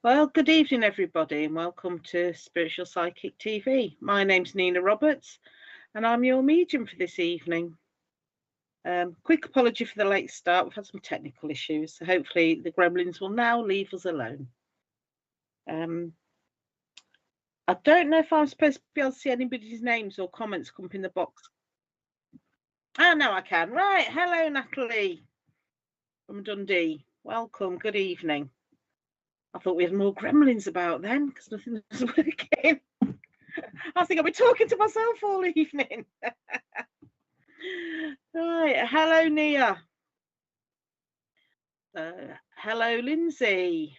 Well, good evening, everybody, and welcome to Spiritual Psychic TV. My name's Nina Roberts, and I'm your medium for this evening. Quick apology for the late start. We've had some technical issues, so hopefully the gremlins will now leave us alone. I don't know if I'm supposed to be able to see anybody's names or comments come up in the box. Oh, no, I can. Right. Hello, Natalie from Dundee. Welcome. Good evening. I thought we had more gremlins about then because nothing was working. I think I'll be talking to myself all evening. Right. Hello, Nia. Hello, Lindsay.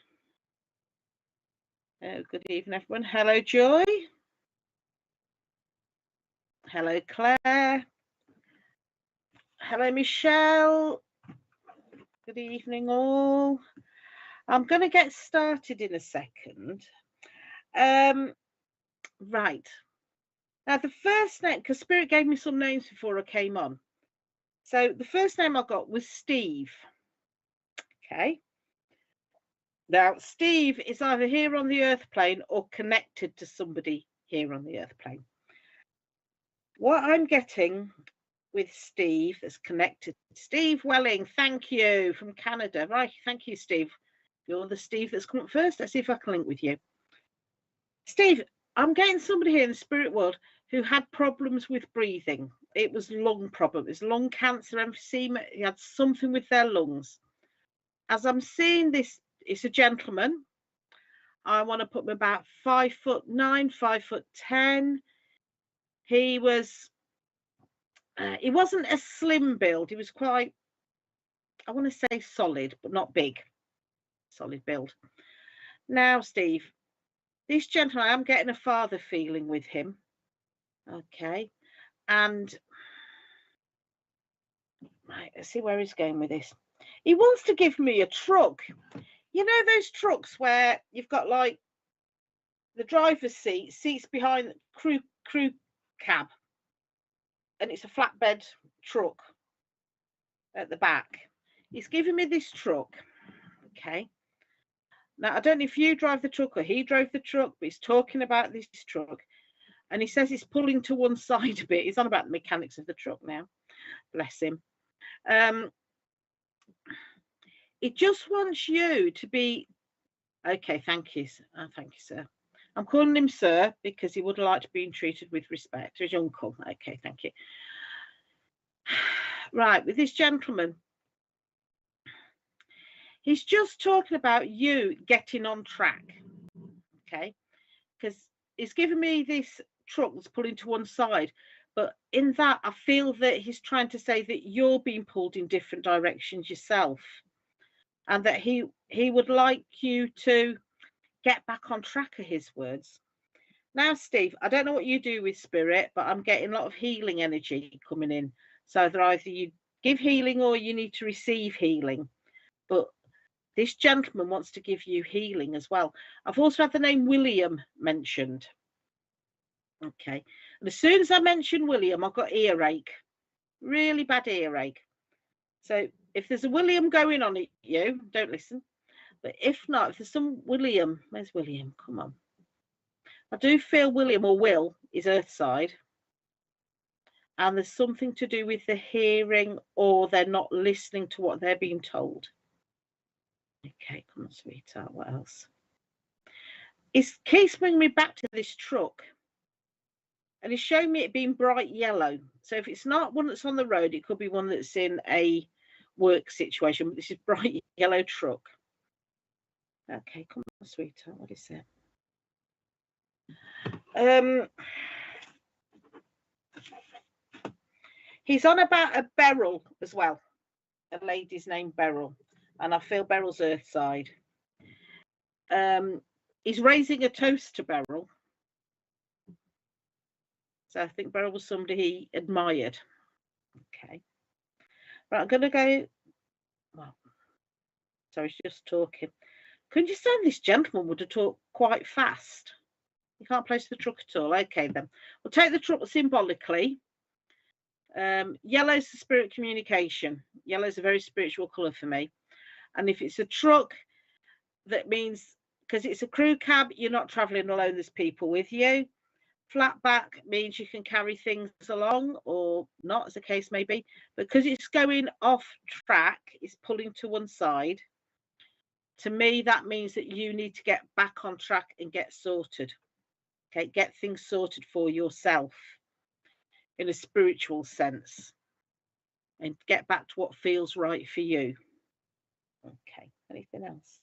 Good evening, everyone. Hello, Joy. Hello, Claire. Hello, Michelle. Good evening, all. I'm going to get started in a second. Right. Now, the first name, because Spirit gave me some names before I came on. So the first name I got was Steve. Okay. Now, Steve is either here on the earth plane or connected to somebody here on the earth plane. What I'm getting with Steve that's connected, Steve Welling, thank you, from Canada. Right, thank you, Steve. You're the Steve that's come up first. Let's see if I can link with you. Steve, I'm getting somebody here in the spirit world who had problems with breathing. It was lung problem. It's lung cancer, emphysema. He had something with their lungs. As I'm seeing this, it's a gentleman. I want to put him about 5'9", 5'10". He was, he wasn't a slim build. He was quite, I want to say solid, but not big. Solid build. Now, Steve, this gentleman, I'm getting a father feeling with him. Okay. And right, let's see where he's going with this. He wants to give me a truck. You know those trucks where you've got like the driver's seat, seats behind the crew cab, and it's a flatbed truck at the back. He's giving me this truck. Okay. Now, I don't know if you drive the truck or he drove the truck, but he's talking about this truck. And he says it's pulling to one side a bit. He's on about the mechanics of the truck now. Bless him. It just wants you to be... Okay, thank you. Thank you, sir. I'm calling him sir because he would like to be treated with respect. His uncle. Okay, thank you. Right, with this gentleman, he's just talking about you getting on track. Okay, because he's given me this truck that's pulling to one side, but in that I feel that he's trying to say that you're being pulled in different directions yourself, and that he would like you to get back on track, of his words. Now, Steve, I don't know what you do with spirit, but I'm getting a lot of healing energy coming in. So that either you give healing or you need to receive healing. But this gentleman wants to give you healing as well. I've also had the name William mentioned. Okay. And as soon as I mention William, I've got earache. Really bad earache. So if there's a William going on at you, don't listen. But if not, if there's some William, where's William? Come on. I do feel William or Will is Earthside. And there's something to do with the hearing, or they're not listening to what they're being told. Okay, come on, sweetheart. What else? It keeps bringing me back to this truck. And it's showing me it being bright yellow. So if it's not one that's on the road, it could be one that's in a work situation. But this is bright yellow truck. Okay, come on, sweetheart. What is it? He's on about a Beryl as well. A lady's named Beryl. And I feel Beryl's Earthside. He's raising a toast to Beryl. So I think Beryl was somebody he admired. Okay. Right, I'm going to go... Well, so he's just talking. Can you say this gentleman would have talked quite fast? You can't place the truck at all. Okay, then. We'll take the truck symbolically. Yellow's the spirit communication. Yellow's a very spiritual colour for me. And if it's a truck, that means because it's a crew cab, you're not traveling alone, there's people with you. Flat back means you can carry things along or not, as the case may be. Because it's going off track, it's pulling to one side. To me, that means that you need to get back on track and get sorted. Okay, get things sorted for yourself in a spiritual sense and get back to what feels right for you. Okay, anything else?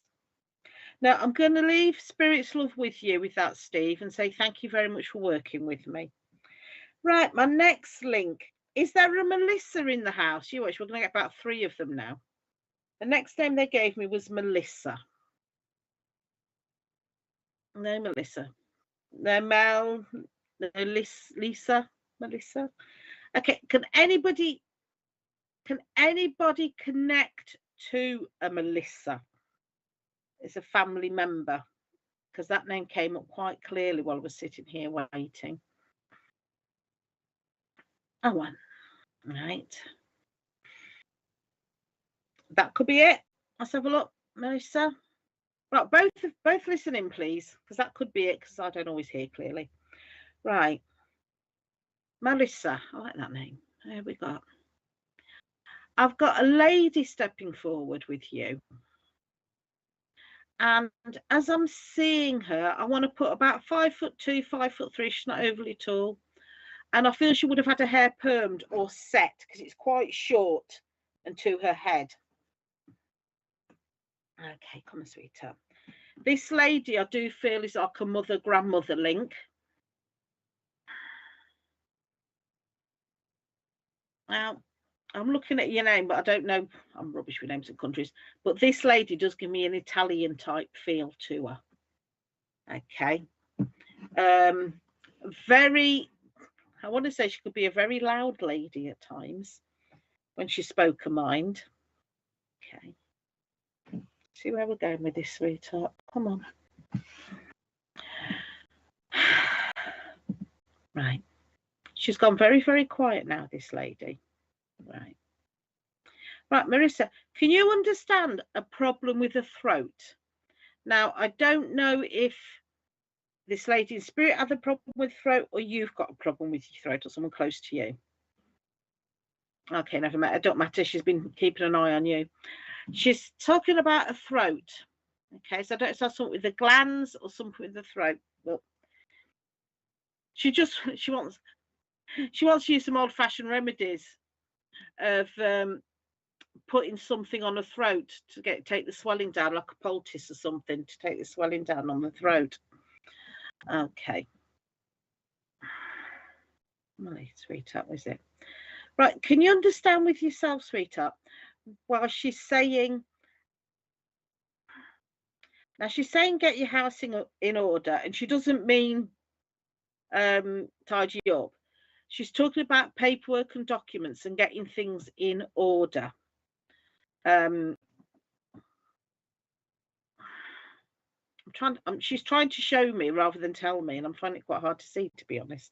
Now, I'm going to leave Spirit's love with you with that, Steve, and say thank you very much for working with me. Right, my next link. Is there a Melissa in the house? You watch, we're going to get about 3 of them now. The next name they gave me was Melissa. No, Melissa. No, Mel. No, Lisa. Melissa. Okay, can anybody connect to a Melissa? It's a family member, because that name came up quite clearly while I was sitting here waiting. Oh, one. Right. That could be it. Let's have a look, Melissa. Right, both listening, please, because that could be it, because I don't always hear clearly. Right. Melissa, I like that name. There we go. I've got a lady stepping forward with you. And as I'm seeing her, I want to put about 5'2", 5'3". She's not overly tall. And I feel she would have had her hair permed or set, because it's quite short and to her head. Okay, come on, sweetheart. This lady, I do feel, is like a mother-grandmother link. Now, I'm looking at your name, but I don't know. I'm rubbish with names and countries. But this lady does give me an Italian type feel to her. Okay. Very, I want to say she could be a very loud lady at times when she spoke her mind. Okay. See where we're going with this, sweetheart. Come on. Right. She's gone very, very quiet now, this lady. Right. Right, Marissa, can you understand a problem with the throat? Now, I don't know if this lady in spirit had a problem with throat, or you've got a problem with your throat, or someone close to you. Okay, never mind. It don't matter. She's been keeping an eye on you. She's talking about a throat. Okay, so I don't know if that's something with the glands or something with the throat. But she wants to use some old-fashioned remedies of putting something on her throat to take the swelling down, like a poultice or something, to take the swelling down on the throat. Okay. My sweetheart, was it? Right, can you understand with yourself, sweetheart? While she's saying, now she's saying get your house in order, and she doesn't mean tidy up. She's talking about paperwork and documents and getting things in order. She's trying to show me rather than tell me, and I'm finding it quite hard to see, to be honest.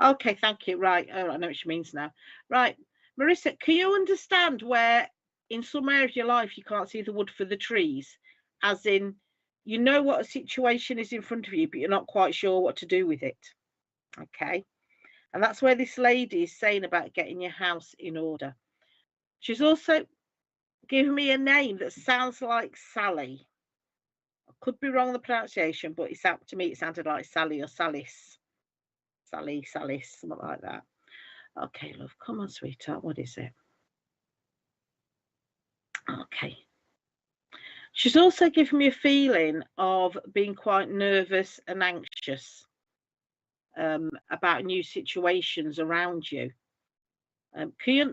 Okay, thank you. Right, I know what she means now. Right, Marissa, can you understand where in some area of your life you can't see the wood for the trees? As in, you know what a situation is in front of you, but you're not quite sure what to do with it. Okay, and that's where this lady is saying about getting your house in order. She's also given me a name that sounds like Sally. I could be wrong on the pronunciation, but to me it sounded like Sally or Salis. Sally, something like that. Okay, love, come on, sweetheart. What is it? Okay. She's also given me a feeling of being quite nervous and anxious about new situations around you. Okay,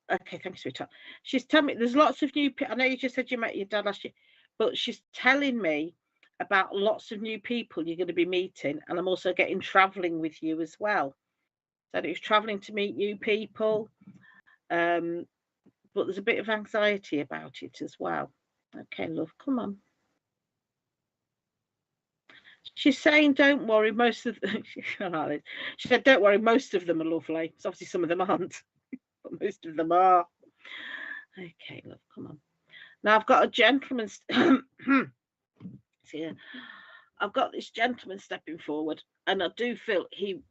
thank you, sweetheart. She's telling me there's lots of new people. I know you just said you met your dad last year, but she's telling me about lots of new people you're going to be meeting, and I'm also getting traveling with you as well. So it's traveling to meet new people, but there's a bit of anxiety about it as well. Okay, love, come on. She's saying, don't worry, most of she said, don't worry, most of them are lovely. So obviously some of them aren't, but most of them are. Okay, love, come on. Now I've got a gentleman, excuse dear. I've got this gentleman stepping forward, and I do feel he,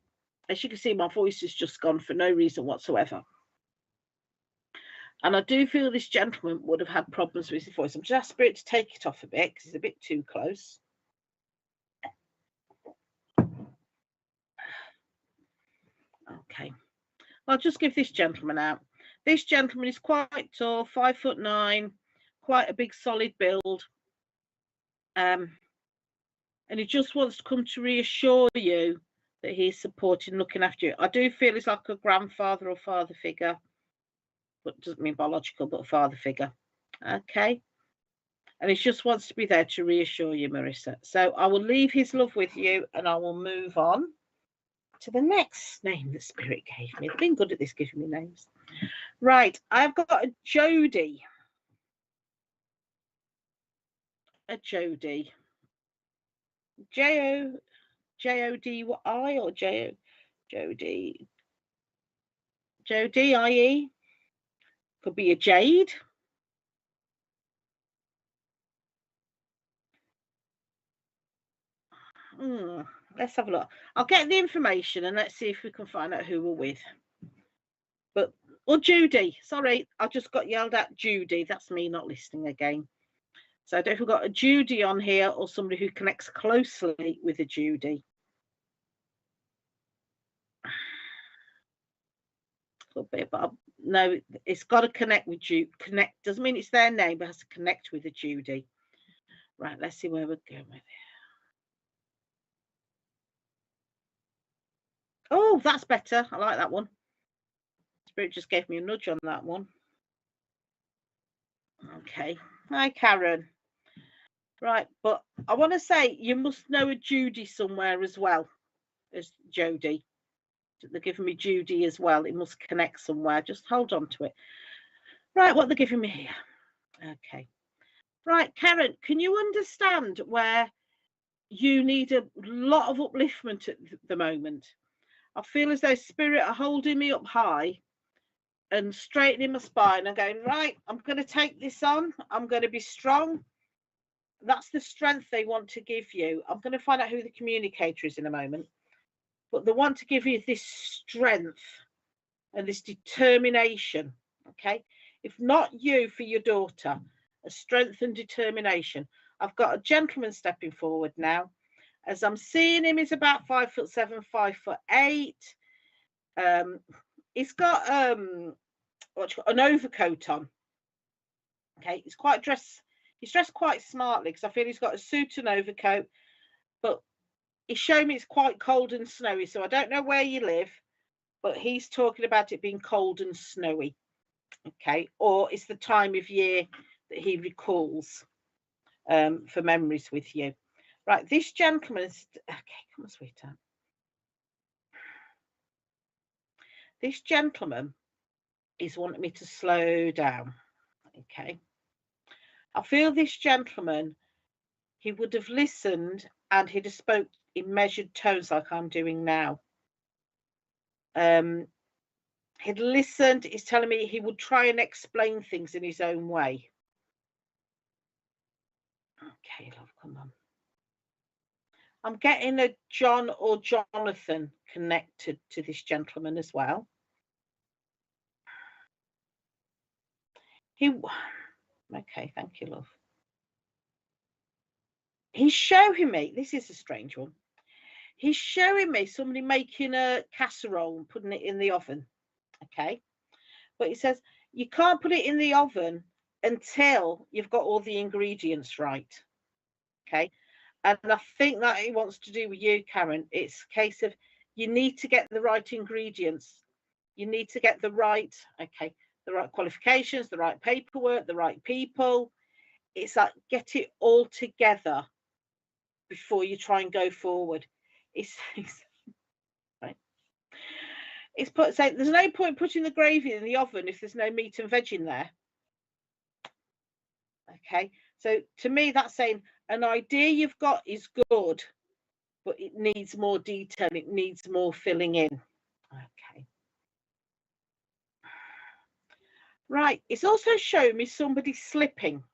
as you can see, my voice has just gone for no reason whatsoever. And I do feel this gentleman would have had problems with his voice. I'm just asking Spirit to take it off a bit because it's a bit too close. Okay. I'll just give this gentleman out. This gentleman is quite tall, 5'9", quite a big solid build. And he just wants to come to reassure you that he's supporting, looking after you. I do feel it's like a grandfather or father figure, but doesn't mean biological, but a father figure. Okay. And he just wants to be there to reassure you, Marissa. So I will leave his love with you, and I will move on to the next name that Spirit gave me. They've been good at this, giving me names. Right, I've got a Jody. A Jody. Jody or Jody? Jody, IE. Could be a Jade. Let's have a look. I'll get the information and let's see if we can find out who we're with. Or Judy. Sorry, I just got yelled at. Judy. That's me not listening again. So I don't know if we've got a Judy on here or somebody who connects closely with a Judy. Could be, but no, it's got to connect with Judy. Connect doesn't mean it's their name, but it has to connect with a Judy. Right, let's see where we're going with it. Oh, that's better. I like that one. Spirit just gave me a nudge on that one. Okay. Hi, Karen. Right, but I want to say you must know a Judy somewhere as well as Jody. They're giving me Judy as well. It must connect somewhere. Just hold on to it. Right, what they're giving me here. Okay. Right, Karen, can you understand where you need a lot of upliftment at the moment? I feel as though Spirit are holding me up high and straightening my spine and going, right, I'm going to take this on. I'm going to be strong. That's the strength they want to give you. I'm going to find out who the communicator is in a moment. But they want to give you this strength and this determination, okay? If not you, for your daughter, a strength and determination. I've got a gentleman stepping forward now. As I'm seeing him, he's about 5'7", 5'8". He's got an overcoat on. Okay, he's dressed quite smartly because I feel he's got a suit and overcoat, but he's showing me it's quite cold and snowy. So I don't know where you live, but he's talking about it being cold and snowy. Okay, or it's the time of year that he recalls for memories with you. Right, this gentleman is, okay, come on, sweetheart. This gentleman is wanting me to slow down. Okay. I feel this gentleman, he would have listened and he'd have spoke in measured tones like I'm doing now. He'd listened. He's telling me he would try and explain things in his own way. Okay, love, come on. I'm getting a John or Jonathan connected to this gentleman as well. Okay, thank you, love. He's showing me, this is a strange one. He's showing me somebody making a casserole and putting it in the oven. Okay. But he says you can't put it in the oven until you've got all the ingredients right. Okay. And I think that he wants to do with you, Karen. It's a case of you need to get the right ingredients. You need to get the right qualifications, the right paperwork, the right people. It's like get it all together before you try and go forward. It's right. It's saying there's no point putting the gravy in the oven if there's no meat and veg in there. Okay, so to me that's saying an idea you've got is good, but it needs more detail, it needs more filling in. Okay. Right, it's also showing me somebody slipping,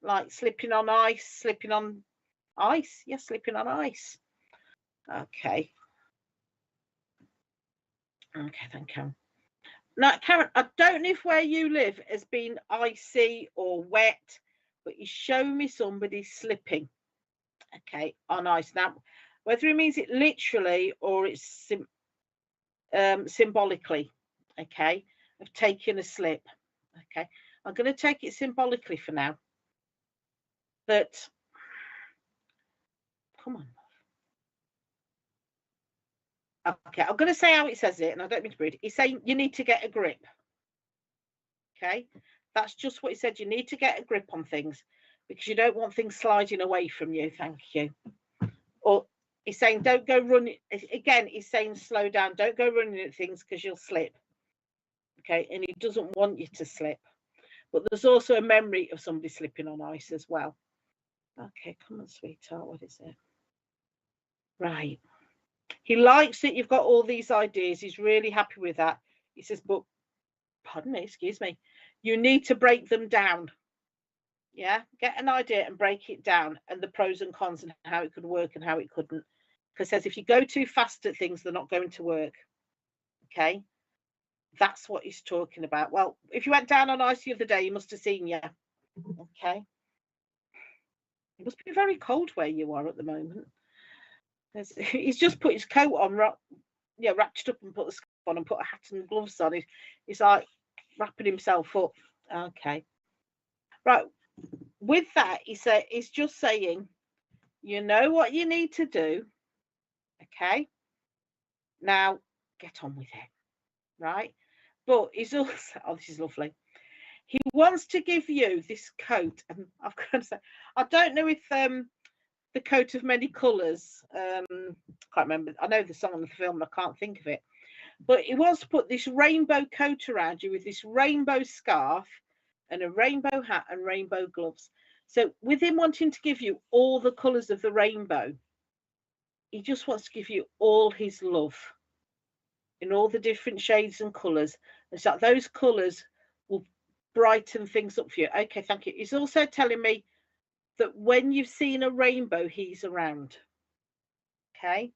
like slipping on ice, slipping on Ice. You're slipping on ice. Okay. Okay, thank you. Now, Karen, I don't know if where you live has been icy or wet, but you show me somebody slipping, okay, on ice. Now, whether it means it literally or it's symbolically, okay, of taking a slip, okay. I'm going to take it symbolically for now. But, come on. Okay, I'm going to say how it says it, and I don't mean to be rude. It's saying you need to get a grip. Okay, that's just what he said. You need to get a grip on things because you don't want things sliding away from you. Thank you. Or he's saying don't go running. Again, he's saying slow down. Don't go running at things because you'll slip. Okay, and he doesn't want you to slip. But there's also a memory of somebody slipping on ice as well. Okay, come on, sweetheart. What is it? Right. He likes that you've got all these ideas. He's really happy with that. He says, but, pardon me, excuse me, you need to break them down. Yeah, get an idea and break it down and the pros and cons and how it could work and how it couldn't. Because says if you go too fast at things, they're not going to work. Okay, that's what he's talking about. Well, if you went down on ice the other day, you must have seen you. Okay, it must be very cold where you are at the moment. He's just put his coat on, wrapped it up and put the scarf on and put a hat and gloves on. He's like wrapping himself up. Okay, right. With that, he's just saying, you know what you need to do. Okay, now get on with it, right? But he's also, oh, this is lovely. He wants to give you this coat, and I've got to say, I don't know if the coat of many colours. Can't remember. I know the song on the film, and I can't think of it. But he wants to put this rainbow coat around you with this rainbow scarf and a rainbow hat and rainbow gloves. So with him wanting to give you all the colours of the rainbow, he just wants to give you all his love in all the different shades and colours. And so those colours will brighten things up for you. Okay, thank you. He's also telling me that when you've seen a rainbow, he's around. Okay?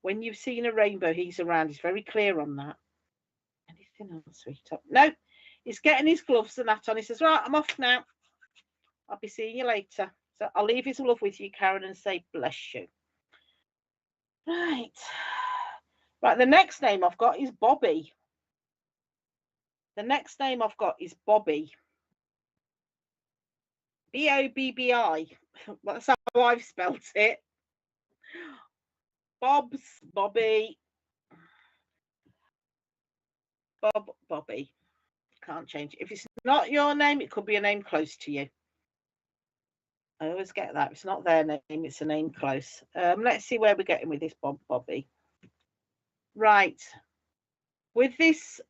When you've seen a rainbow, he's around. He's very clear on that. Anything else, sweetheart? No, he's getting his gloves and that on. He says, right, I'm off now. I'll be seeing you later. So I'll leave his love with you, Karen, and say bless you. Right. Right, the next name I've got is Bobby. The next name I've got is Bobby. Bobbi. That's how I've spelt it. Bobby. Bobby. Can't change it. If it's not your name, it could be a name close to you. I always get that. If it's not their name, it's a name close. Let's see where we're getting with this Bobby. Right. With this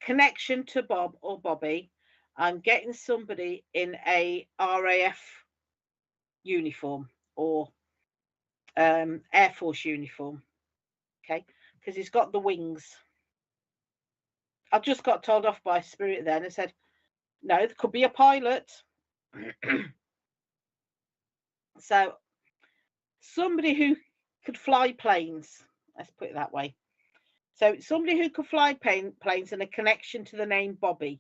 connection to Bob or Bobby, I'm getting somebody in a RAF uniform or Air Force uniform. Okay, because he's got the wings. I just got told off by Spirit then and said, no, there could be a pilot. So somebody who could fly planes, let's put it that way. So somebody who could fly planes and a connection to the name Bobby.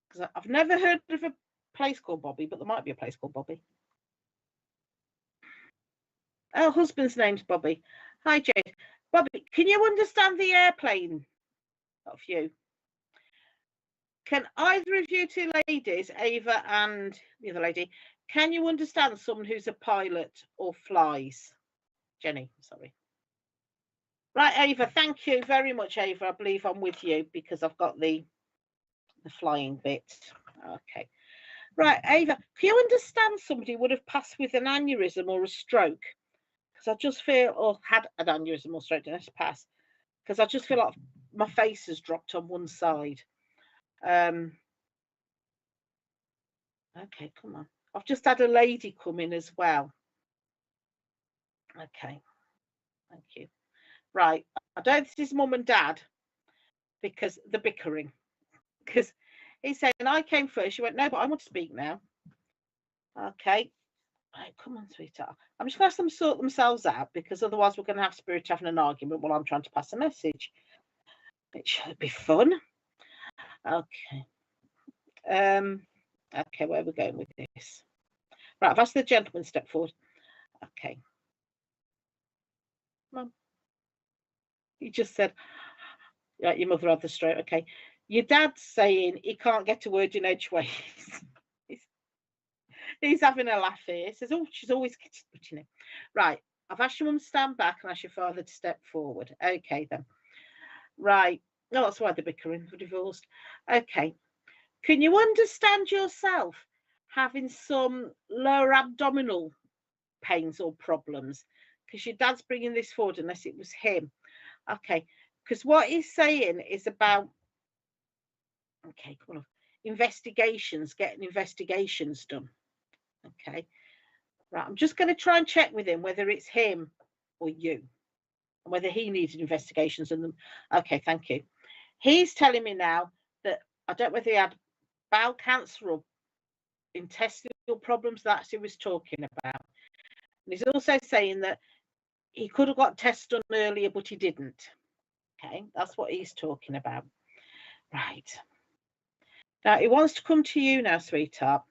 Because I've never heard of a place called Bobby, but there might be a place called Bobby. Oh, husband's name's Bobby. Hi, Jade. Bobby, can you understand the airplane? Not a few. Can either of you two ladies, Ava and the other lady, can you understand someone who's a pilot or flies? Jenny, sorry. Right, Ava, thank you very much, Ava. I believe I'm with you because I've got the flying bit. Okay. Right, Ava, can you understand somebody who would have passed with an aneurysm or a stroke? Because I just feel, or had an aneurysm or stroke, didn't pass? Because I just feel like my face has dropped on one side. Okay, come on. I've just had a lady come in as well. Okay, thank you. Right, I don't think it's mum and dad because the bickering. Because he's saying, I came first. She went, no, but I want to speak now. Okay, Right, come on, sweetheart. I'm just going to ask them to sort themselves out, because otherwise we're going to have Spirit having an argument while I'm trying to pass a message. It should be fun. Okay. Okay, where are we going with this? Right, I've asked the gentleman to step forward. Okay. Mum. He just said, yeah, your mother had the stroke. Okay. Your dad's saying he can't get a word in edgeways. He's having a laugh here. He says, oh, she's always getting it. Right. I've asked your mum to stand back and asked your father to step forward. Okay, then. Right. No, that's why they're bickering. They're divorced. Okay. Can you understand yourself having some lower abdominal pains or problems? Because your dad's bringing this forward, unless it was him. Okay. Because what he's saying is about, okay, come on, investigations, getting investigations done. Okay. Right. I'm just going to try and check with him whether it's him or you, and whether he needed investigations on them. Okay. Thank you. He's telling me now that I don't know whether he had bowel cancer or intestinal problems. That's what he was talking about. And he's also saying that he could have got tests done earlier, but he didn't. Okay, that's what he's talking about. Right. Now, he wants to come to you now, sweetheart.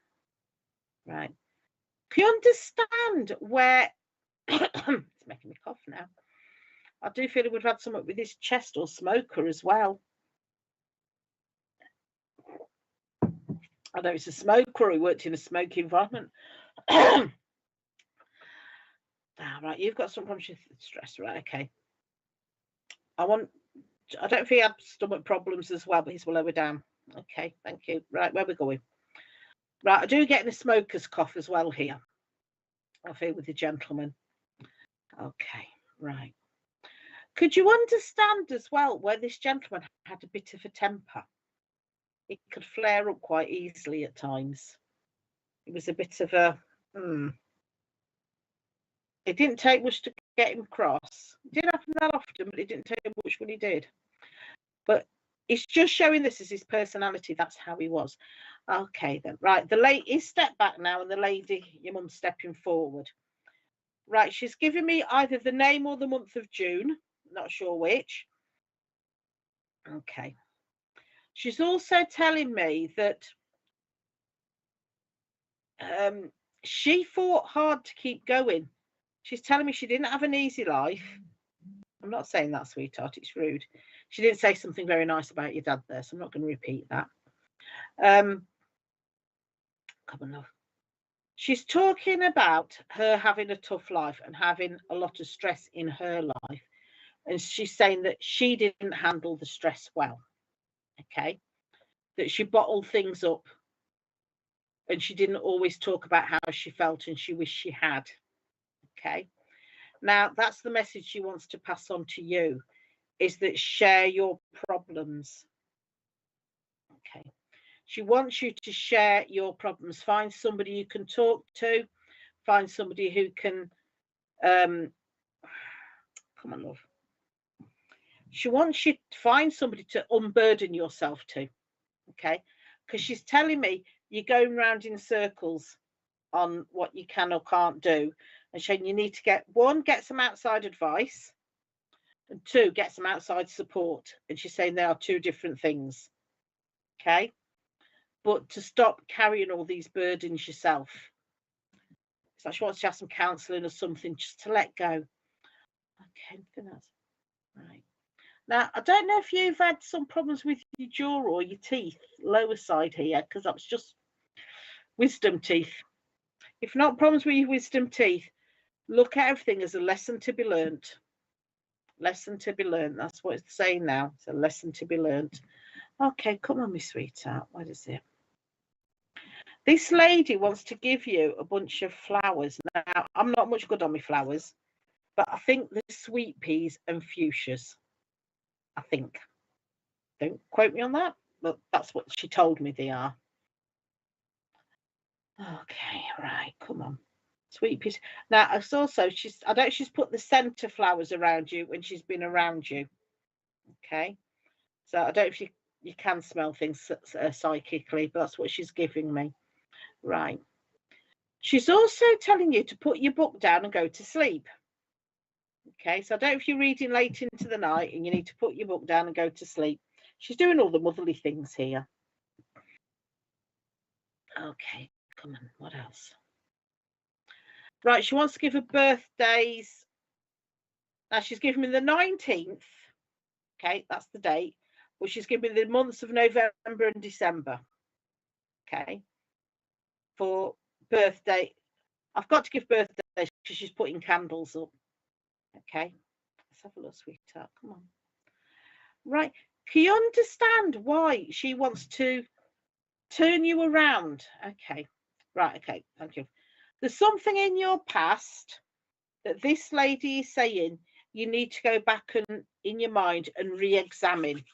Right. Can you understand where... It's making me cough now. I do feel he would have had something with his chest or smoker as well. I know it's a smoker. He worked in a smoky environment. Right, you've got some problems with stress, right? Okay. I don't know if he had stomach problems as well, but he's lower down. Okay, thank you. Right, where are we going? Right, I do get a smoker's cough as well here. I feel with the gentleman. Okay, right. Could you understand as well where this gentleman had a bit of a temper? It could flare up quite easily at times. It was a bit of a... It didn't take much to get him cross. It didn't happen that often, but it didn't take much when he did. But it's just showing this as his personality. That's how he was. Okay, then. Right, the lady, he's stepped back now, and the lady, your mum's stepping forward. Right, she's giving me either the name or the month of June. Not sure which. Okay. She's also telling me that she fought hard to keep going. She's telling me she didn't have an easy life. I'm not saying that, sweetheart. It's rude. She didn't say something very nice about your dad there, so I'm not going to repeat that. Come on, love. She's talking about her having a tough life and having a lot of stress in her life. And she's saying that she didn't handle the stress well. Okay. That she bottled things up. And she didn't always talk about how she felt, and she wished she had. Okay. Now, that's the message she wants to pass on to you, is that share your problems. Okay. She wants you to share your problems. Find somebody you can talk to. Find somebody who can... come on, love. She wants you to find somebody to unburden yourself to. Okay. Because she's telling me you're going round in circles on what you can or can't do. And saying you need to get some outside advice, and two, get some outside support. And she's saying they are two different things. Okay. But to stop carrying all these burdens yourself. So she wants to have some counselling or something, just to let go. Okay, I think that's right. Now, I don't know if you've had some problems with your jaw or your teeth, lower side here, because that's just wisdom teeth. If not problems with your wisdom teeth, look at everything as a lesson to be learnt. Lesson to be learnt. That's what it's saying now. It's a lesson to be learnt. Okay, come on, my sweetheart. What is it? This lady wants to give you a bunch of flowers. Now, I'm not much good on my flowers, but I think they're sweet peas and fuchsias. I think. Don't quote me on that, but that's what she told me they are. Okay, right, come on. Sweet peas. Now, it's also, I don't know if she's put the centre flowers around you when she's been around you. Okay. So I don't know if you can smell things psychically, but that's what she's giving me. Right. She's also telling you to put your book down and go to sleep. Okay, so I don't know if you're reading late into the night and you need to put your book down and go to sleep. She's doing all the motherly things here. Okay, come on, what else? Right, she wants to give her birthdays. Now, she's given me the 19th. Okay, that's the date. But she's given me the months of November and December. Okay, for birthday. I've got to give birthdays because she's putting candles up. Okay, let's have a look, sweetheart. Come on. Right, can you understand why she wants to turn you around? Okay, right, okay, thank you. There's something in your past that this lady is saying you need to go back and in your mind and re-examine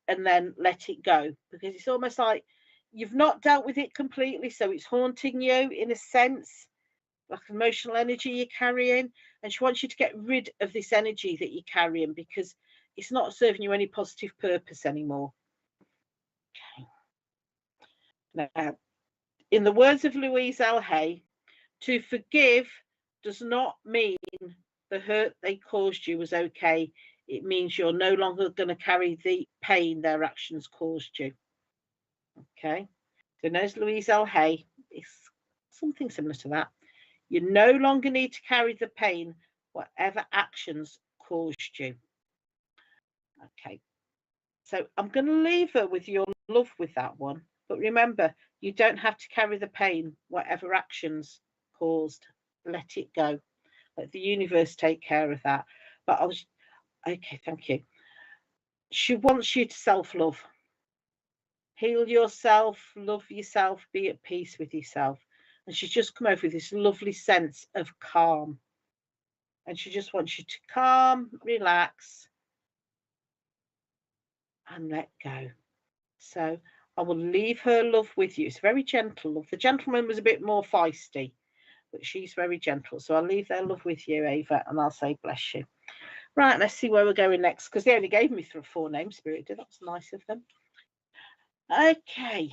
and then let it go, because it's almost like you've not dealt with it completely, so it's haunting you in a sense, like emotional energy you're carrying, and she wants you to get rid of this energy that you're carrying because it's not serving you any positive purpose anymore. Okay. Now, in the words of Louise L. Hay, to forgive does not mean the hurt they caused you was okay. It means you're no longer going to carry the pain their actions caused you. Okay. So knows Louise L. Hay. It's something similar to that. You no longer need to carry the pain, whatever actions caused you. Okay. So I'm going to leave her with your love with that one. But remember, you don't have to carry the pain, whatever actions caused. Let it go. Let the universe take care of that. But okay, thank you. She wants you to self-love. Heal yourself, love yourself, be at peace with yourself. And she's just come over with this lovely sense of calm. And she just wants you to calm, relax, and let go. So I will leave her love with you. It's very gentle love. The gentleman was a bit more feisty, but she's very gentle. So I'll leave their love with you, Ava, and I'll say bless you. Right, let's see where we're going next, because they only gave me 4 names, Spirit did. That's nice of them. Okay.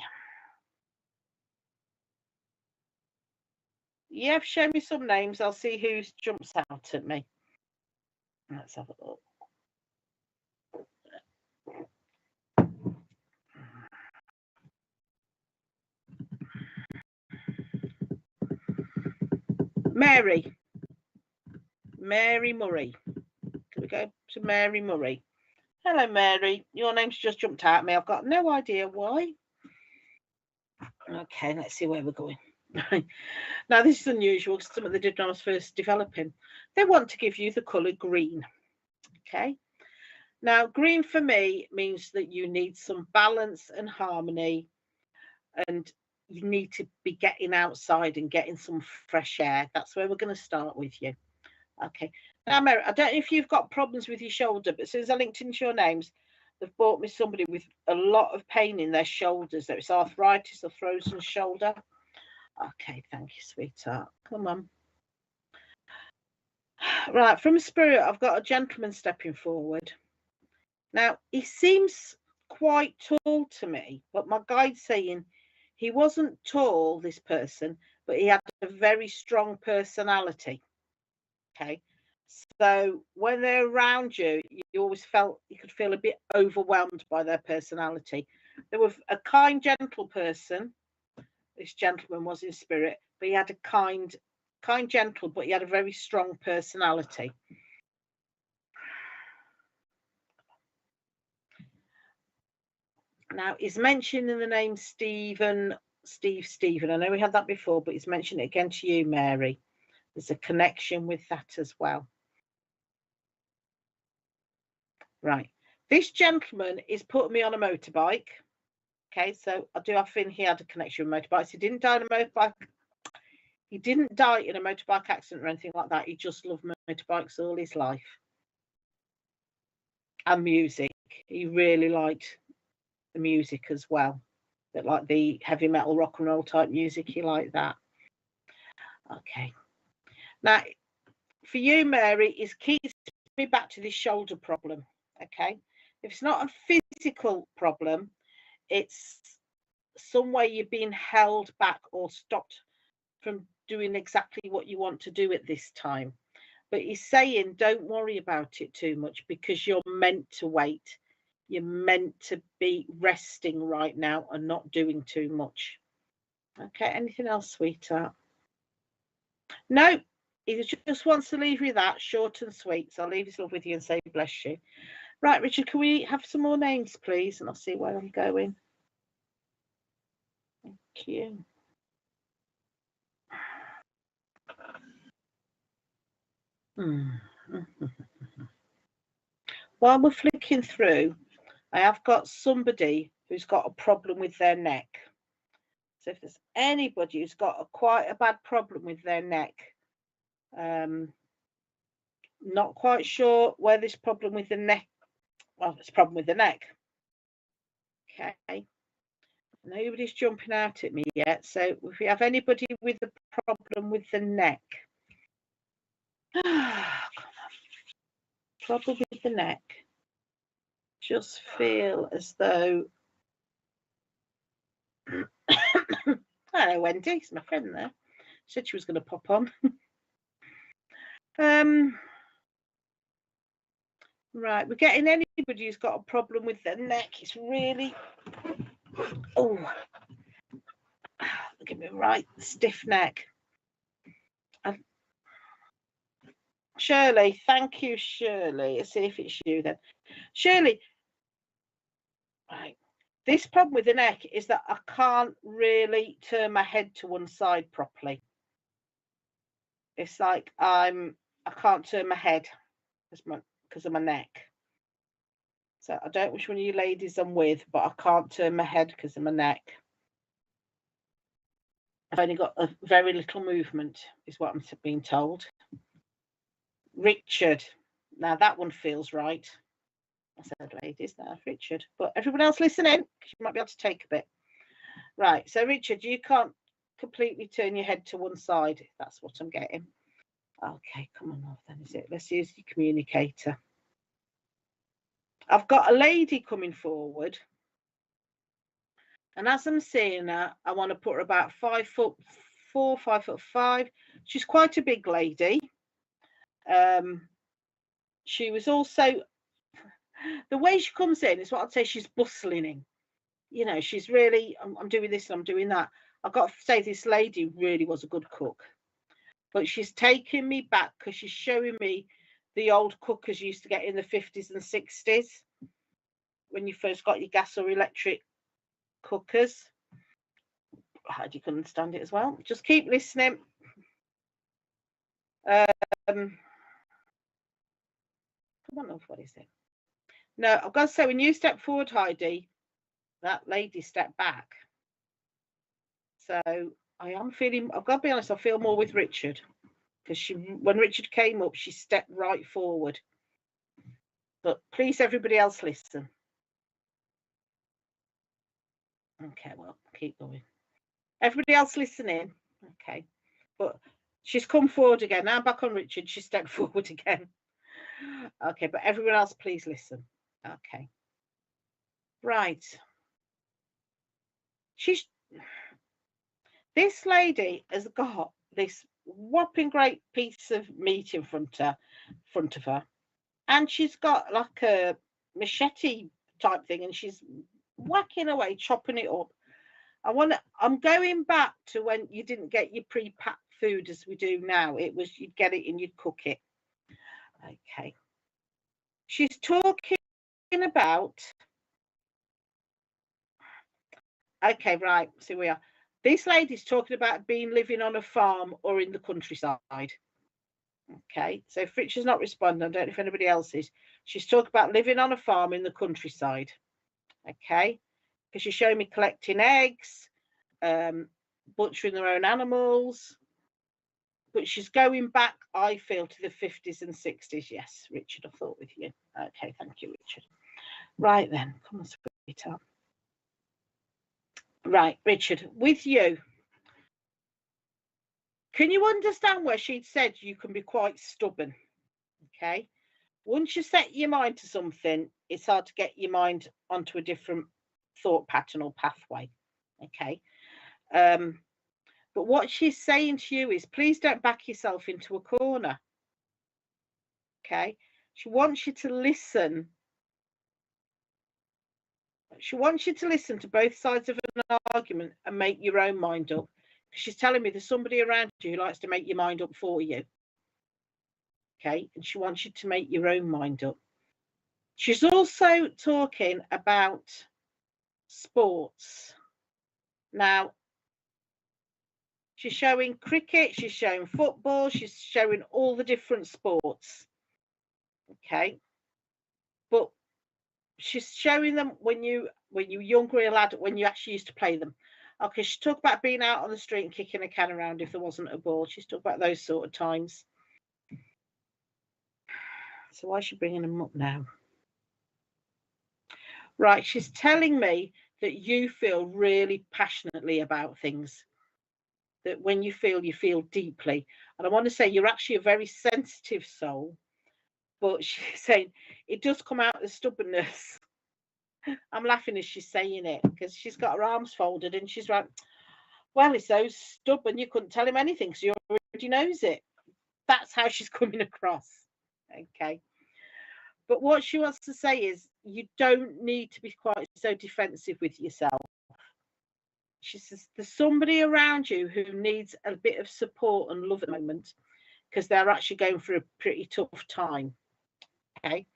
Yeah, show me some names. I'll see who jumps out at me. Let's have a look. Mary Murray. Can we go to Mary Murray? Hello, Mary. Your name's just jumped out at me. I've got no idea why. Okay, let's see where we're going. Now, this is unusual because something they did when I was first developing. They want to give you the colour green. Okay. Now, green for me means that you need some balance and harmony, and you need to be getting outside and getting some fresh air. That's where we're going to start with you. Okay. Now, Mary, I don't know if you've got problems with your shoulder, but as soon as I linked into your names, they've brought me somebody with a lot of pain in their shoulders. It's arthritis or frozen shoulder. Okay, thank you, sweetheart. Come on. Right, from spirit, I've got a gentleman stepping forward. Now, he seems quite tall to me, but my guide's saying he wasn't tall, this person, but he had a very strong personality. Okay. So when they're around you, you always felt you could feel a bit overwhelmed by their personality. They were a kind, gentle person. This gentleman was in spirit, but he had a kind, gentle, but he had a very strong personality. Now, he's mentioned in the name Stephen. I know we had that before, but he's mentioned it again to you, Mary. There's a connection with that as well. Right. This gentleman is putting me on a motorbike. Okay, so I do have a he had a connection with motorbikes. He didn't die in a motorbike. He didn't die in a motorbike accident or anything like that. He just loved motorbikes all his life. And music. He really liked the music as well. But like the heavy metal, rock and roll type music, he liked that. Okay. Now, for you, Mary, is keeps me back to this shoulder problem. Okay. If it's not a physical problem, it's some way you're being held back or stopped from doing exactly what you want to do at this time. But he's saying don't worry about it too much, because you're meant to wait. You're meant to be resting right now and not doing too much. Okay, anything else, sweetheart? No, he just wants to leave you that, short and sweet. So I'll leave his love with you and say bless you. Right, Richard, can we have some more names, please? And I'll see where I'm going. Thank you. While we're flicking through, I have got somebody who's got a problem with their neck. So if there's anybody who's got quite a bad problem with their neck, not quite sure where this problem with the neck, well, it's a problem with the neck. Okay. Nobody's jumping out at me yet. So if we have anybody with a problem with the neck, problem with the neck, just feel as though, hello Wendy, it's my friend there, said she was going to pop on. Right, we're getting anybody who's got a problem with their neck. It's really, oh, look at me, right, stiff neck. Shirley, thank you, Shirley. Let's see if it's you then. Shirley, right, this problem with the neck is that I can't really turn my head to one side properly. It's like I can't turn my head because of my neck. So I don't know which one of you ladies I'm with, but I can't turn my head because of my neck. I've only got a very little movement, is what I'm being told. Richard, now that one feels right. I said ladies, now Richard, but everyone else listening, because you might be able to take a bit. Right, so Richard, you can't completely turn your head to one side. That's what I'm getting. Okay, come on off then, is it? Let's use the communicator. I've got a lady coming forward, and as I'm seeing her, I want to put her about 5'4", 5'5". She's quite a big lady. She was also, the way she comes in is what I'd say she's bustling in. You know, she's really, I'm doing this and I'm doing that. I've got to say this lady really was a good cook. But she's taking me back because she's showing me the old cookers you used to get in the 50s and 60s when you first got your gas or electric cookers. How do you understand it as well? Just keep listening. Come on off, what is it? No, I've got to say, when you step forward, Heidi, that lady stepped back. So I am feeling, I've got to be honest, I feel more with Richard. Because when Richard came up, she stepped right forward. But please, everybody else, listen. Okay, well, keep going. Everybody else listening. Okay. But she's come forward again. Now back on Richard. She stepped forward again. Okay, but everyone else, please listen. Okay. Right. This lady has got this whopping great piece of meat in front of her, and she's got like a machete type thing, and she's whacking away, chopping it up. I'm going back to when you didn't get your pre-packed food as we do now. It was you'd get it and you'd cook it. Okay. She's talking about, okay, right, so we are. This lady's talking about living on a farm or in the countryside. Okay, so if Richard's not responding, I don't know if anybody else is. She's talking about living on a farm in the countryside. Okay, because she's showing me collecting eggs, butchering their own animals. But she's going back, I feel, to the 50s and 60s. Yes, Richard, I thought with you. Okay, thank you, Richard. Right then, come on, sweetheart. Right, Richard, with you. Can you understand where she'd said you can be quite stubborn? Okay. Once you set your mind to something, it's hard to get your mind onto a different thought pattern or pathway. Okay. But But what she's saying to you is, please don't back yourself into a corner. Okay? She wants you to listen. She wants you to listen to both sides of an argument and make your own mind up. She's telling me there's somebody around you who likes to make your mind up for you. Okay? And she wants you to make your own mind up. She's also talking about sports. Now, she's showing cricket, she's showing football, she's showing all the different sports. Okay? But she's showing them when you were younger, a lad, when you actually used to play them. Okay, she talked about being out on the street and kicking a can around if there wasn't a ball. She's talked about those sort of times. So why is she bringing them up now? Right, she's telling me that you feel really passionately about things. That when you feel deeply. And I want to say you're actually a very sensitive soul. But she's saying it does come out as stubbornness. I'm laughing as she's saying it because she's got her arms folded and she's like, well, he's so stubborn you couldn't tell him anything because he already knows it. That's how she's coming across. Okay. But what she wants to say is you don't need to be quite so defensive with yourself. She says there's somebody around you who needs a bit of support and love at the moment because they're actually going through a pretty tough time. Okay.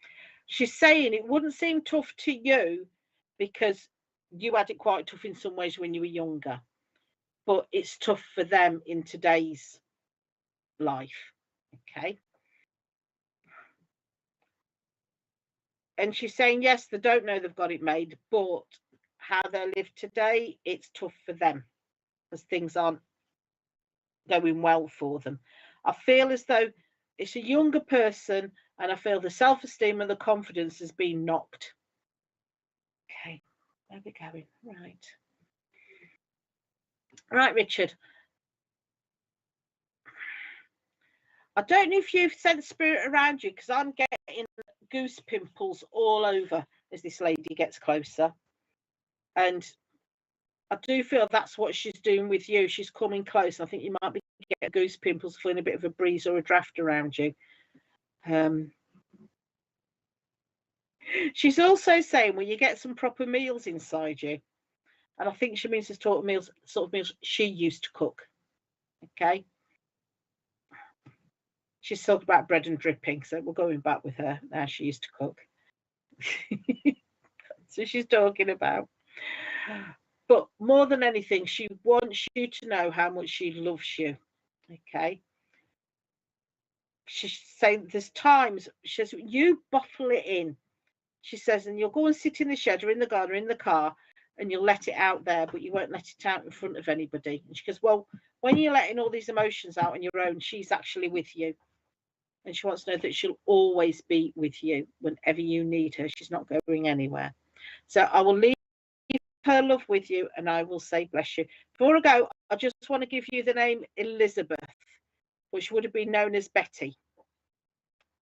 She's saying it wouldn't seem tough to you because you had it quite tough in some ways when you were younger, but it's tough for them in today's life. Okay. And she's saying, yes, they don't know they've got it made, but how they live today, it's tough for them as things aren't going well for them. I feel as though it's a younger person and I feel the self-esteem and the confidence has been knocked. Okay, where are we going? Right. Right, Richard. I don't know if you've sent spirit around you because I'm getting goose pimples all over as this lady gets closer. And I do feel that's what she's doing with you. She's coming close. I think you might be getting goose pimples, feeling a bit of a breeze or a draft around you. She's also saying, well, you get some proper meals inside you. And I think she means the sort of meals she used to cook. Okay. She's talking about bread and dripping, so we're going back with her now. She used to cook. So she's talking about. But more than anything, she wants you to know how much she loves you. Okay. She's saying there's times, she says, you bottle it in. She says, and you'll go and sit in the shed or in the garden or in the car and you'll let it out there, but you won't let it out in front of anybody. And she goes, well, when you're letting all these emotions out on your own, she's actually with you. And she wants to know that she'll always be with you whenever you need her. She's not going anywhere. So I will leave her love with you and I will say bless you. Before I go, I just want to give you the name Elizabeth, which would have been known as Betty.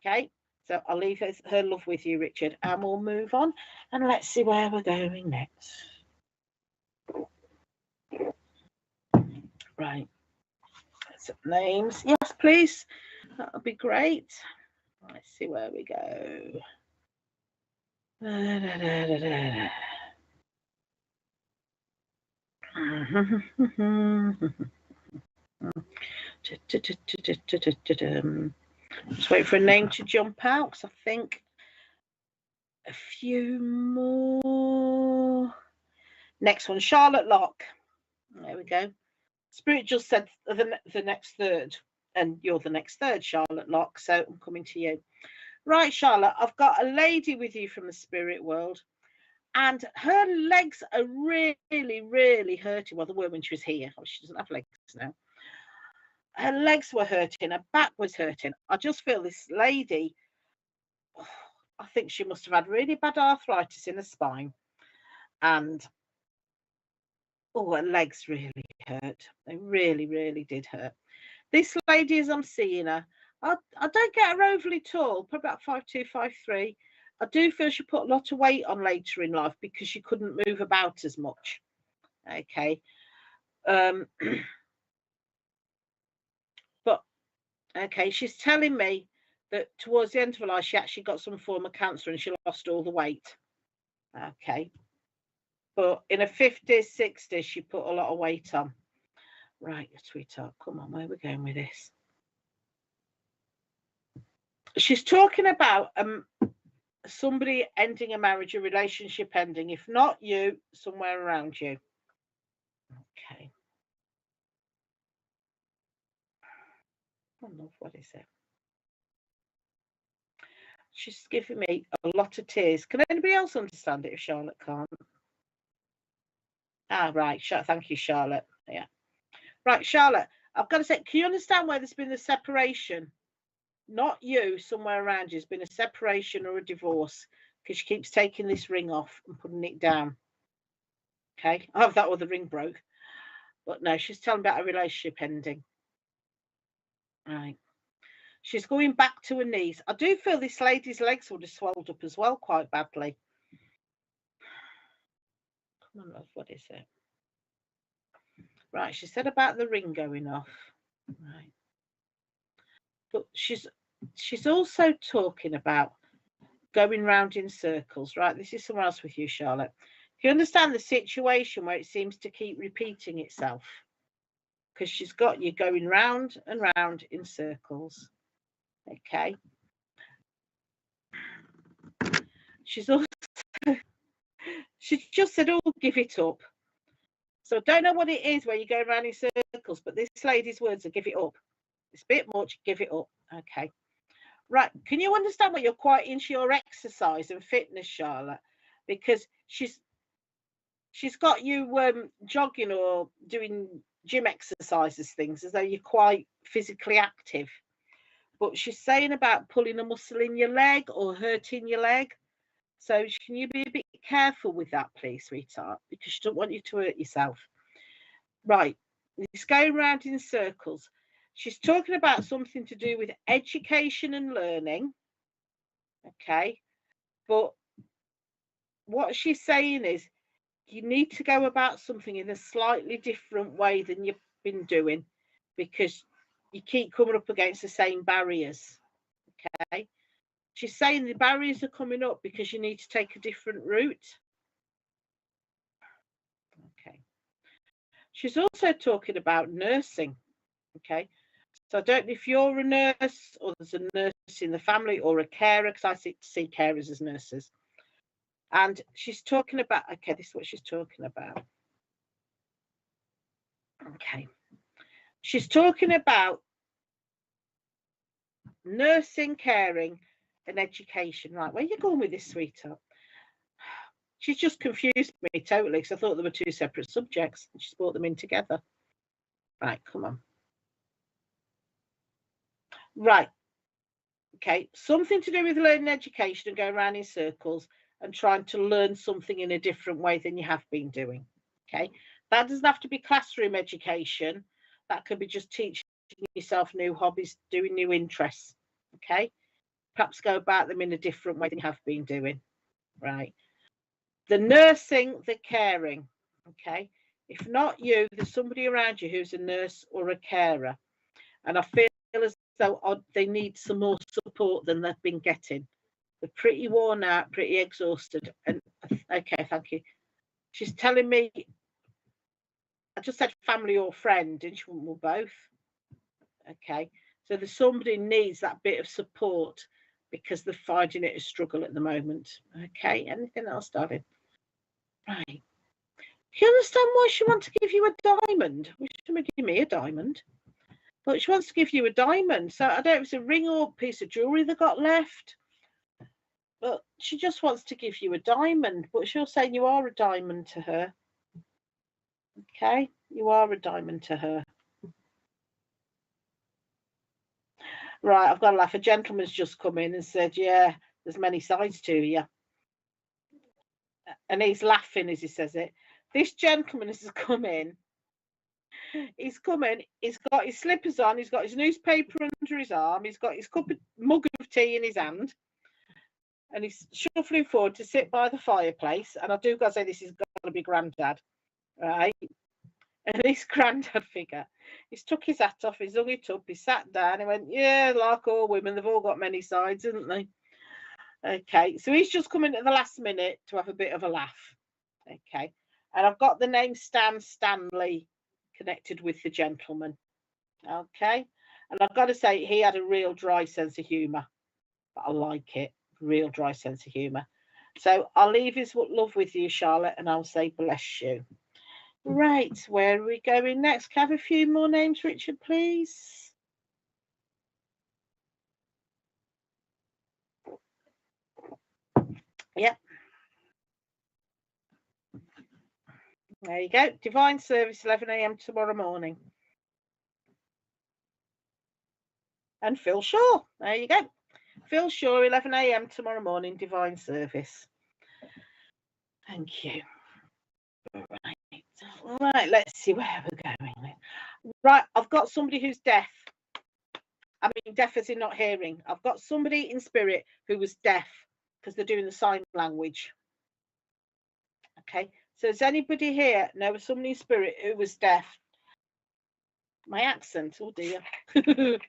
Okay, so I'll leave her love with you, Richard, and we'll move on and let's see where we're going next. Right, some names. Yes, please. That'll be great. Let's see where we go. Just wait for a name to jump out because I think a few more. Next one, Charlotte Locke. There we go. Spirit just said the next third, and you're the next third, Charlotte Locke. So I'm coming to you. Right, Charlotte, I've got a lady with you from the spirit world, and her legs are really, really hurting. Well, they were when she was here. Oh, she doesn't have legs now. Her legs were hurting, her back was hurting. I just feel this lady, I think she must have had really bad arthritis in her spine. And, oh, her legs really hurt. They really, really did hurt. This lady, as I'm seeing her, I don't get her overly tall, probably about 5'2", 5'3". I do feel she put a lot of weight on later in life because she couldn't move about as much. Okay. Okay, she's telling me that towards the end of her life, she actually got some form of cancer and she lost all the weight. Okay. But in her 50s, 60s, she put a lot of weight on. Right, sweetheart, come on, where are we going with this? She's talking about somebody ending a marriage, a relationship ending. If not you, somewhere around you. Okay. Oh, love, what is it? She's giving me a lot of tears. Can anybody else understand it if Charlotte can't? Ah, right. Thank you, Charlotte. Yeah. Right, Charlotte, I've got to say, can you understand where there's been a separation? Not you, somewhere around you. There's been a separation or a divorce because she keeps taking this ring off and putting it down. Okay. I have that or the ring broke. But no, she's telling about a relationship ending. Right. She's going back to her knees. I do feel this lady's legs would have swelled up as well quite badly. Come on, love, what is it? Right, she said about the ring going off. Right. But she's also talking about going round in circles. Right, this is somewhere else with you, Charlotte. Do you understand the situation where it seems to keep repeating itself? Because she's got you going round and round in circles. Okay. She's also she just said, oh, give it up. So I don't know what it is where you go around in circles, but this lady's words are give it up. It's a bit much, give it up. Okay. Right. Can you understand what you're quite into your exercise and fitness, Charlotte? Because she's got you jogging or doing gym exercises, things as though you're quite physically active. But she's saying about pulling a muscle in your leg or hurting your leg. So can you be a bit careful with that, please, sweetheart? Because she doesn't want you to hurt yourself. Right. It's going round in circles. She's talking about something to do with education and learning. Okay. But what she's saying is you need to go about something in a slightly different way than you've been doing because you keep coming up against the same barriers. Okay. She's saying the barriers are coming up because you need to take a different route. Okay. She's also talking about nursing. Okay. So I don't know if you're a nurse or there's a nurse in the family or a carer, because I see carers as nurses. And she's talking about, okay, this is what she's talking about. Okay. She's talking about nursing, caring, and education. Right, where are you going with this, sweetheart? She's just confused me totally because I thought there were two separate subjects. She's brought them in together. Right, come on. Right. Okay, something to do with learning education and going around in circles and trying to learn something in a different way than you have been doing. Okay, that doesn't have to be classroom education. That could be just teaching yourself new hobbies, doing new interests. Okay, perhaps go about them in a different way than you have been doing. Right. The nursing, the caring. Okay, if not you, there's somebody around you who's a nurse or a carer, and I feel as though they need some more support than they've been getting. They're pretty worn out, pretty exhausted. And okay, thank you. She's telling me, I just said family or friend, and she went, well, both. Okay, so there's somebody who needs that bit of support because they're finding it a struggle at the moment. Okay, anything else, darling? Right. Do you understand why she wants to give you a diamond? Well, she doesn't give me a diamond. But she wants to give you a diamond. So I don't know if it's a ring or a piece of jewellery that got left. But she just wants to give you a diamond. But she's saying you are a diamond to her. Okay? You are a diamond to her. Right, I've got to laugh. A gentleman's just come in and said, yeah, there's many sides to you. And he's laughing as he says it. This gentleman has come in. He's come in, he's got his slippers on, he's got his newspaper under his arm, he's got his mug of tea in his hand, and he's shuffling forward to sit by the fireplace. And I do got to say, this is going to be Grandad, right? And this granddad figure, he's took his hat off, he's hung it up, he sat down, he went, yeah, like all women, they've all got many sides, haven't they? Okay, so he's just come in at the last minute to have a bit of a laugh. Okay, and I've got the name Stanley connected with the gentleman. Okay, and I've got to say, he had a real dry sense of humour. But I like it, real dry sense of humour. So I'll leave his love with you, Charlotte, and I'll say bless you. Right, where are we going next? Can I have a few more names, Richard, please? Yep. There you go. Divine service, 11 a.m. tomorrow morning. And Phil Shaw. There you go. Phil Shaw, 11 a.m. tomorrow morning, divine service. Thank you. Right, let's see where we're going. Right, I've got somebody who's deaf. I mean, deaf as in not hearing. I've got somebody in spirit who was deaf because they're doing the sign language. Okay, so does anybody here know of somebody in spirit who was deaf? My accent, oh dear. Depends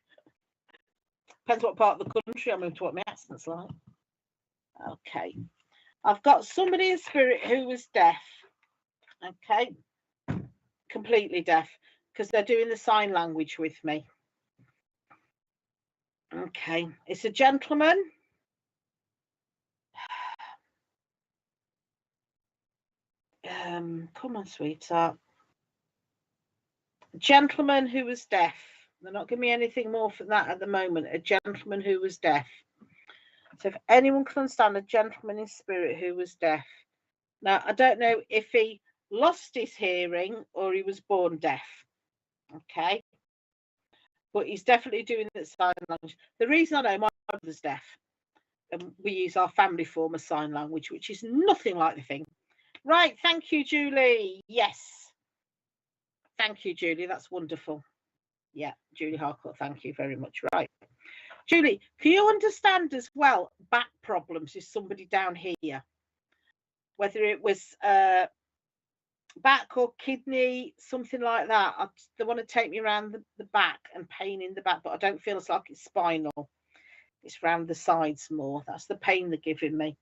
what part of the country I'm into, what my accent's like. Okay, I've got somebody in spirit who was deaf. Okay, completely deaf because they're doing the sign language with me. Okay, it's a gentleman. Come on, sweetheart. A gentleman who was deaf. They're not giving me anything more for that at the moment. A gentleman who was deaf. So if anyone can understand a gentleman in spirit who was deaf. Now, I don't know if he lost his hearing or he was born deaf. Okay. But he's definitely doing the sign language. The reason I know my brother's deaf, and we use our family form of sign language, which is nothing like the thing. Right, thank you, Julie. Yes. Thank you, Julie. That's wonderful. Yeah, Julie Harcourt, thank you very much. Right. Julie, can you understand as well back problems is somebody down here? Whether it was back or kidney, something like that. They want to take me around the back and pain in the back, but I don't feel it's like it's spinal. It's around the sides more. That's the pain they're giving me.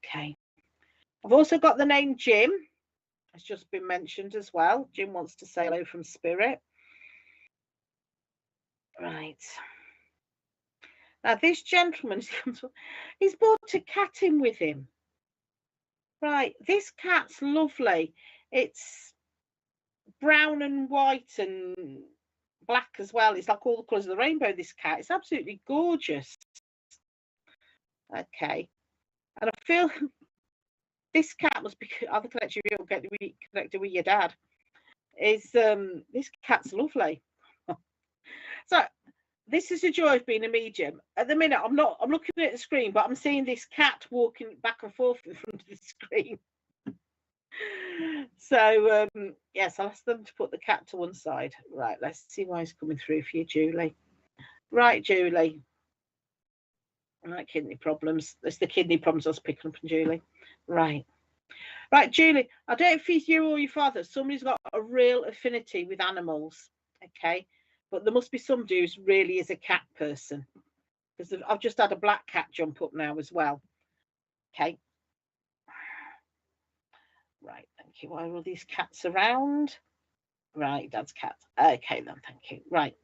Okay. I've also got the name Jim. It's just been mentioned as well. Jim wants to say hello from spirit. Right. Now, this gentleman, he's brought a cat in with him. Right. This cat's lovely. It's brown and white and black as well. It's like all the colours of the rainbow, this cat. It's absolutely gorgeous. Okay. And I feel this cat must be either connected with your dad. This cat's lovely. So this is the joy of being a medium. At the minute, I'm looking at the screen, but I'm seeing this cat walking back and forth in front of the screen. So yes, I'll ask them to put the cat to one side. Right, let's see why he's coming through for you, Julie. Right, Julie. Right, kidney problems. It's the kidney problems I was picking up on Julie. Right. Right, Julie, I don't know if it's you or your father. Somebody's got a real affinity with animals. Okay. But there must be somebody who really is a cat person. Because I've just had a black cat jump up now as well. Okay. Right, thank you. Why are all these cats around? Right, Dad's cat. Okay then, thank you. Right.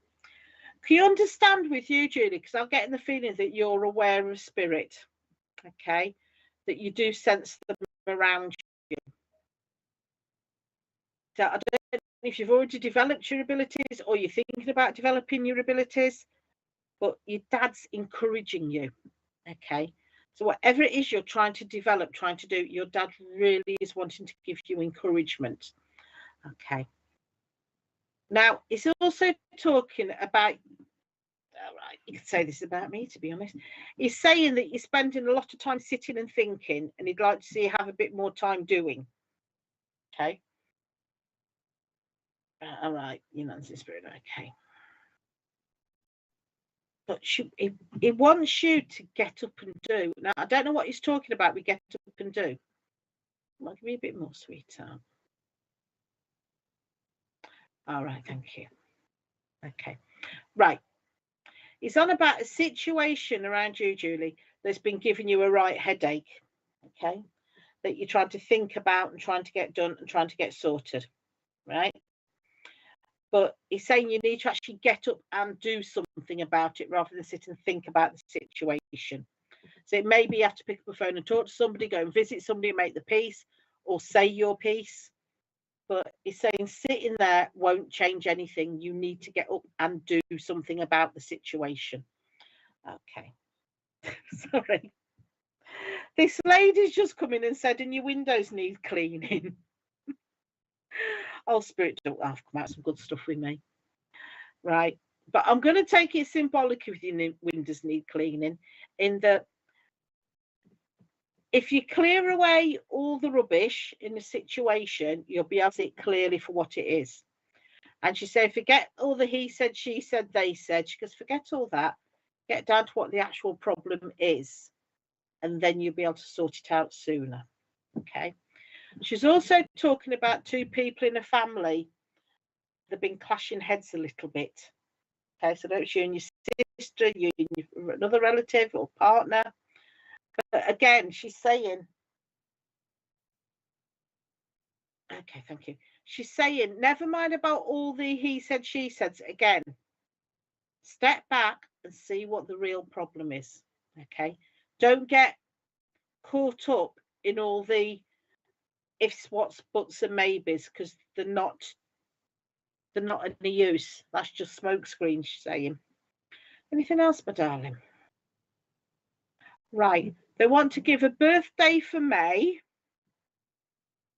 Can you understand with you, Julie? Because I'm getting the feeling that you're aware of spirit. Okay. That you do sense them around you. So I don't know if you've already developed your abilities or you're thinking about developing your abilities, but your dad's encouraging you. Okay. So whatever it is you're trying to develop, trying to do, your dad really is wanting to give you encouragement. Okay. Now, it's also talking about, all right, you could say this about me, to be honest. He's saying that you're spending a lot of time sitting and thinking, and he'd like to see you have a bit more time doing. Okay. All right, you know, spirit. Okay. But he wants you to get up and do. Now, I don't know what he's talking about. We get up and do. Well, give me a bit more, sweetheart. All right, thank you. Okay, right. It's on about a situation around you, Julie, that's been giving you a right headache. Okay, that you're trying to think about and trying to get done and trying to get sorted, right? But he's saying you need to actually get up and do something about it rather than sit and think about the situation. So it may be you have to pick up a phone and talk to somebody, go and visit somebody, make the peace, or say your piece. But he's saying sitting there won't change anything. You need to get up and do something about the situation. Okay. Sorry. This lady's just come in and said, and your windows need cleaning. Oh, Spirit, don't have come out some good stuff with me. Right. But I'm going to take it symbolic if your windows need cleaning, in that if you clear away all the rubbish in a situation, you'll be able to see it clearly for what it is. And she said, forget all the he said, she said, they said. She goes, forget all that. Get down to what the actual problem is. And then you'll be able to sort it out sooner. Okay. She's also talking about two people in a family that have been clashing heads a little bit. Okay, so that's you and your sister, you and another relative or partner. But again, she's saying, okay, thank you. She's saying, never mind about all the he said, she said. Again, step back and see what the real problem is. Okay, don't get caught up in all the ifs, whats, buts, and maybes, because they're not any use. That's just smoke screen, she's saying. Anything else, my darling? Right. They want to give a birthday for May.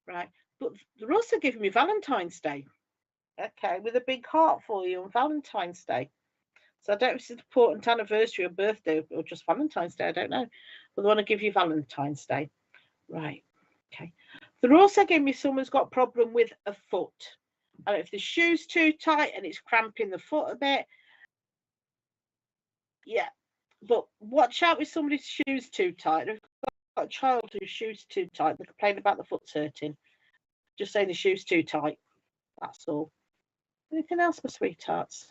Right. But they're also giving me Valentine's Day. Okay. With a big heart for you on Valentine's Day. So I don't know if it's an important anniversary or birthday or just Valentine's Day. I don't know. But they want to give you Valentine's Day. Right. Okay. They're also giving me someone's got a problem with a foot. I don't know if the shoe's too tight and it's cramping the foot a bit. Yeah. But watch out with somebody's shoes too tight. If you've got a child whose shoes too tight, they complain about the foot's hurting. Just saying the shoe's too tight. That's all. Anything else, my sweethearts?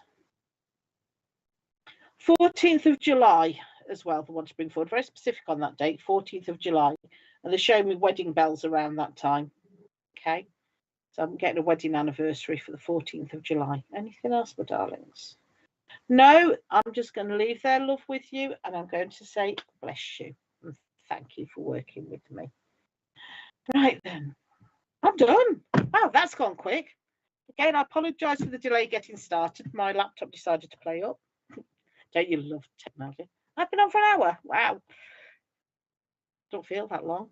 14th of July as well, they want to bring forward. Very specific on that date, 14th of July. And they're showing me wedding bells around that time. Okay. So I'm getting a wedding anniversary for the 14th of July. Anything else, my darlings? No, I'm just going to leave their love with you, and I'm going to say bless you and thank you for working with me. Right then, I'm done. Wow, that's gone quick. Again, I apologise for the delay getting started. My laptop decided to play up. Don't you love technology? I've been on for an hour. Wow. Don't feel that long.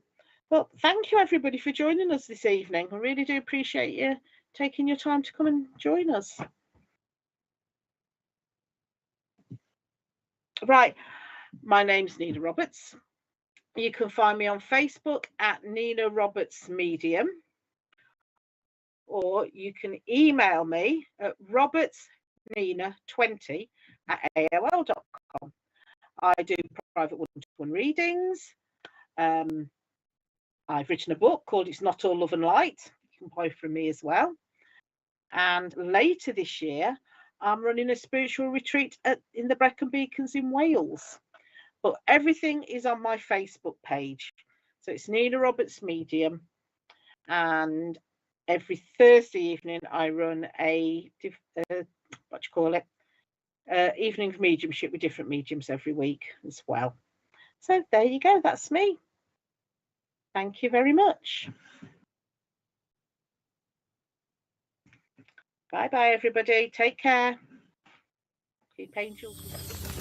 Well, thank you everybody for joining us this evening. I really do appreciate you taking your time to come and join us. Right, my name's Nina Roberts. You can find me on Facebook at Nina Roberts Medium, or you can email me at robertsnina20@aol.com. I do private one-to-one readings. I've written a book called It's Not All Love and Light. You can buy from me as well. And later this year, I'm running a spiritual retreat in the Brecon Beacons in Wales. But everything is on my Facebook page. So it's Nina Roberts Medium. And every Thursday evening, I run a, evening of mediumship with different mediums every week as well. So there you go. That's me. Thank you very much. Bye-bye, everybody. Take care. Keep angels.